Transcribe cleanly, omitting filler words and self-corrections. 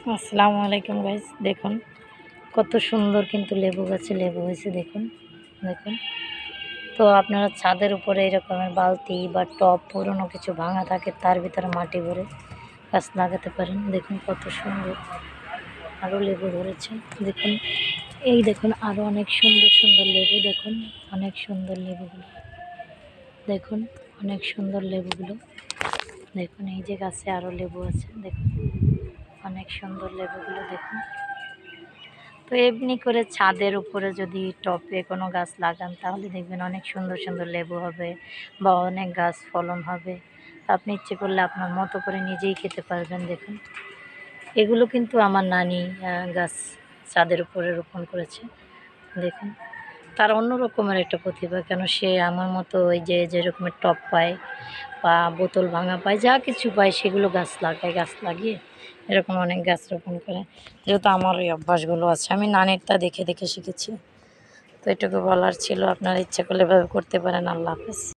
আসসালামু আলাইকুম গাইস, দেখুন কত সুন্দর কিন্তু লেবু গাছে লেবু হয়েছে। দেখুন দেখুন তো আপনারা ছাদের উপরে এরকমের বালতি বা টব পুরনো কিছু ভাঙা থাকে, তার ভিতরে মাটি ভরে গাছ লাগাতে পারেন। দেখুন কত সুন্দর আরও লেবু ধরেছে। দেখুন এই দেখুন আরও অনেক সুন্দর সুন্দর লেবু। দেখুন অনেক সুন্দর লেবুগুলো, দেখুন অনেক সুন্দর লেবুগুলো। দেখুন এই যে গাছে আরও লেবু আছে। দেখুন অনেক সুন্দর লেবুগুলো। দেখুন তো এমনি করে ছাদের উপরে যদি টবে কোনো গাছ লাগান, তাহলে দেখবেন অনেক সুন্দর সুন্দর লেবু হবে বা অনেক গাছ ফলন হবে। আপনি ইচ্ছে করলে আপনার মতো করে নিজেই খেতে পারবেন। দেখুন এগুলো কিন্তু আমার নানি গাছ ছাদের উপরে রোপণ করেছে। দেখুন তার অন্য রকমের একটা প্রতিভা, কেন সে আমার মতো ওই যে যেরকমের টব পায় বা বোতল ভাঙা পায়, যা কিছু পায় সেগুলো গাছ লাগায়, গাছ লাগিয়ে এরকম অনেক গাছ রোপণ করে। যেহেতু আমার ওই অভ্যাসগুলো আছে, আমি নানিরটা দেখে দেখে শিখেছি। তো এটুকু বলার ছিল, আপনারা ইচ্ছা করলে এভাবে করতে পারেন। আল্লাহ হাফেজ।